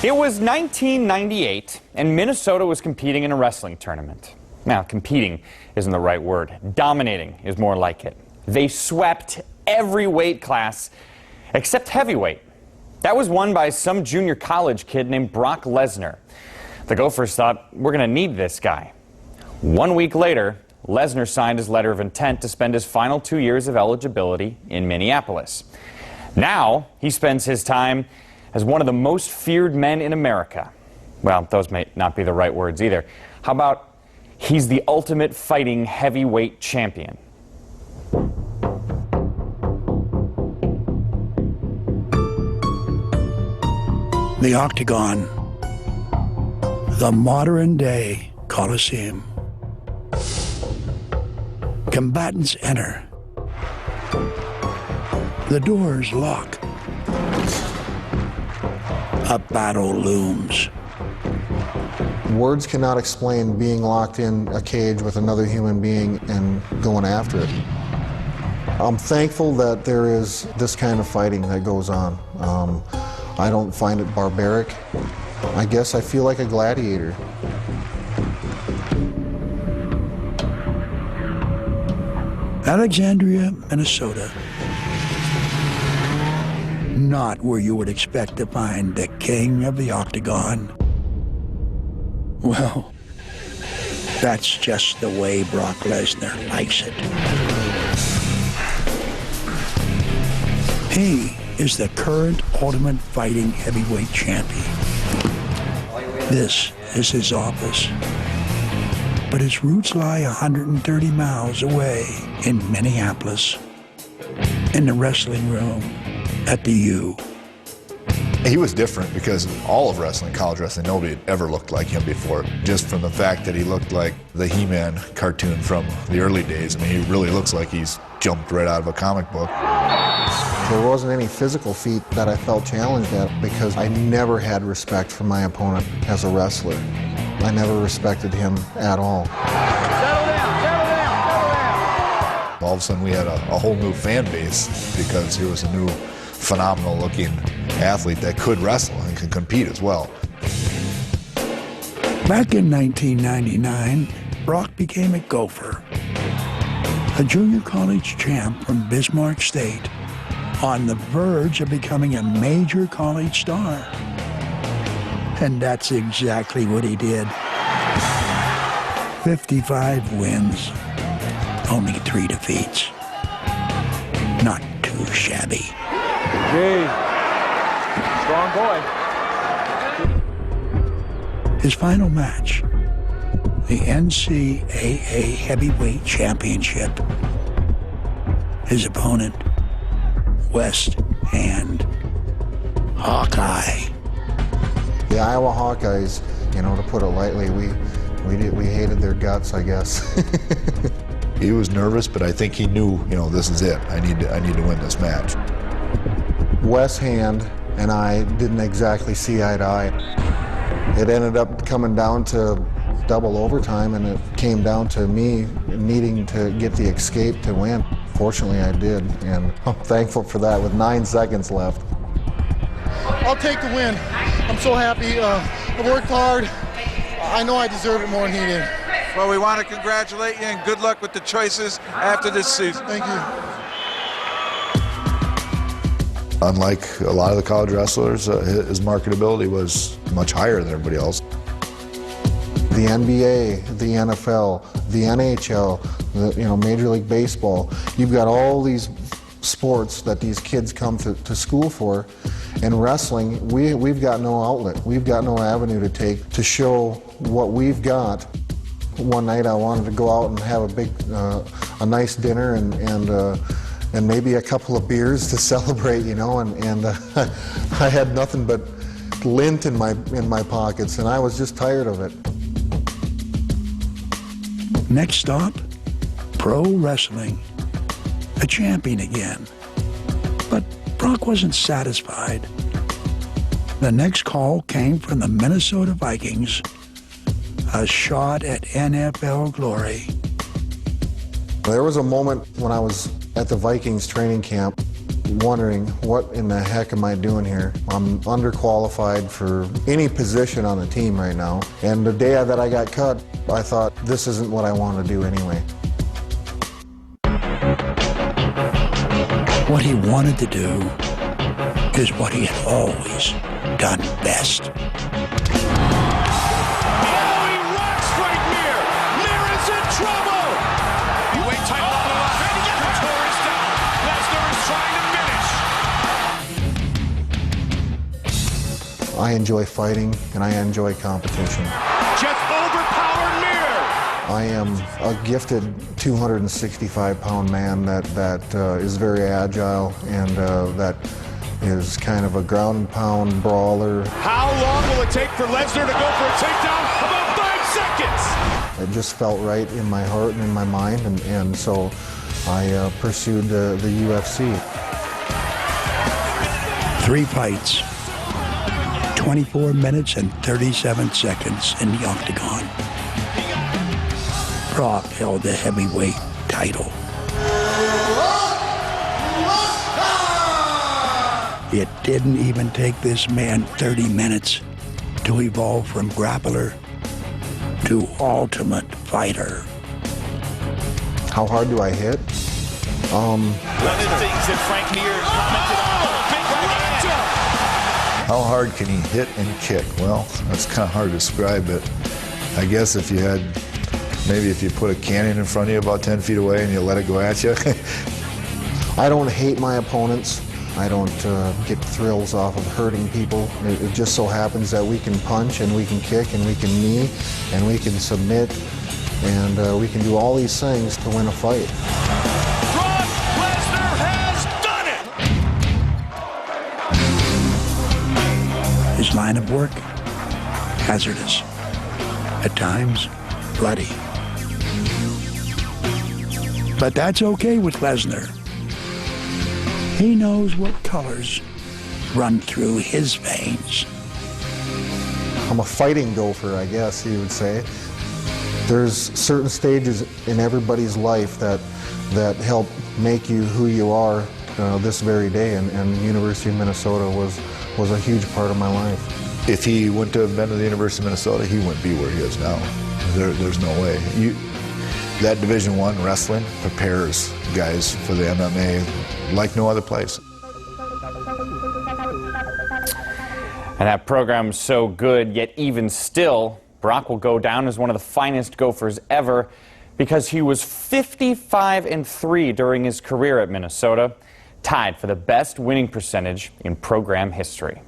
It was 1998, and Minnesota was competing in a wrestling tournament. Now, competing isn't the right word. Dominating is more like it. They swept every weight class except heavyweight. That was won by some junior college kid named Brock Lesnar. The Gophers thought, we're going to need this guy. 1 week later, Lesnar signed his letter of intent to spend his final 2 years of eligibility in Minneapolis. Now, he spends his time as one of the most feared men in America. Well, those may not be the right words either. How about he's the ultimate fighting heavyweight champion? The Octagon, the modern-day Coliseum. Combatants enter. The doors lock. A battle looms. Words cannot explain being locked in a cage with another human being and going after it. I'm thankful that there is this kind of fighting that goes on. I don't find it barbaric. I guess I feel like a gladiator. Alexandria, Minnesota. Not where you would expect to find the king of the Octagon. Well, that's just the way Brock Lesnar likes it. He is the current Ultimate Fighting Heavyweight Champion. This is his office. But his roots lie 130 miles away in Minneapolis, in the wrestling room at the U. He was different because all of wrestling, college wrestling, nobody had ever looked like him before. Just from the fact that he looked like the He-Man cartoon from the early days. I mean, he really looks like he's jumped right out of a comic book. There wasn't any physical feat that I felt challenged at because I never had respect for my opponent as a wrestler. I never respected him at all. Settle down, settle down, settle down. All of a sudden we had a whole new fan base because here was a new phenomenal looking athlete that could wrestle and could compete as well. Back in 1999, Brock became a Gopher, a junior college champ from Bismarck State, on the verge of becoming a major college star. And that's exactly what he did. 55 wins, only 3 defeats. Not too shabby. Gee, strong boy. His final match, the NCAA Heavyweight Championship. His opponent, West Hand Hawkeye. The Iowa Hawkeyes, you know, to put it lightly, we hated their guts, I guess. He was nervous, but I think he knew, you know, this is it. I need to win this match. West Hand and I didn't exactly see eye to eye. It ended up coming down to double overtime, and it came down to me needing to get the escape to win. Fortunately, I did, and I'm thankful for that with 9 seconds left. I'll take the win. I'm so happy. I worked hard. I know I deserve it more than he did. Well, we want to congratulate you and good luck with the choices after this season. Thank you. Unlike a lot of the college wrestlers, his marketability was much higher than everybody else. The NBA, the NFL, the NHL, Major League Baseball. You've got all these sports that these kids come to school for. And wrestling, we've got no outlet. We've got no avenue to take to show what we've got. One night I wanted to go out and have a nice dinner and maybe a couple of beers to celebrate, and I had nothing but lint in my pockets, and I was just tired of it. Next stop, pro wrestling. A champion again. But Brock wasn't satisfied. The next call came from the Minnesota Vikings. A shot at NFL glory. There was a moment when I was at the Vikings training camp. wondering, what in the heck am I doing here? I'm underqualified for any position on the team right now. And the day that I got cut, I thought, this isn't what I want to do anyway. What he wanted to do is what he had always done best. I enjoy fighting and I enjoy competition. Just overpowered Mir. I am a gifted 265-pound man that is very agile and that is kind of a ground and pound brawler. How long will it take for Lesnar to go for a takedown? About 5 seconds. It just felt right in my heart and in my mind, and so I pursued the UFC. 3 fights, 24 minutes and 37 seconds in the octagon. Brock held the heavyweight title. It didn't even take this man 30 minutes to evolve from grappler to ultimate fighter. How hard do I hit? One of the things that Frank Mir commented on. Big right hand. How hard can he hit and kick? Well, that's kind of hard to describe, but I guess if you put a cannon in front of you about 10 feet away and you let it go at you. I don't hate my opponents. I don't get thrills off of hurting people. It just so happens that we can punch and we can kick and we can knee and we can submit and we can do all these things to win a fight. Brock Lesnar has done it! His line of work, hazardous, at times bloody. But that's okay with Lesnar. He knows what colors run through his veins. I'm a fighting gopher, I guess you would say. There's certain stages in everybody's life that help make you who you are this very day, and University of Minnesota was a huge part of my life. If he wouldn't have been to the University of Minnesota, he wouldn't be where he is now. There's no way. That Division I wrestling prepares guys for the MMA like no other place. And that program's so good, yet even still, Brock will go down as one of the finest Gophers ever because he was 55-3 during his career at Minnesota, tied for the best winning percentage in program history.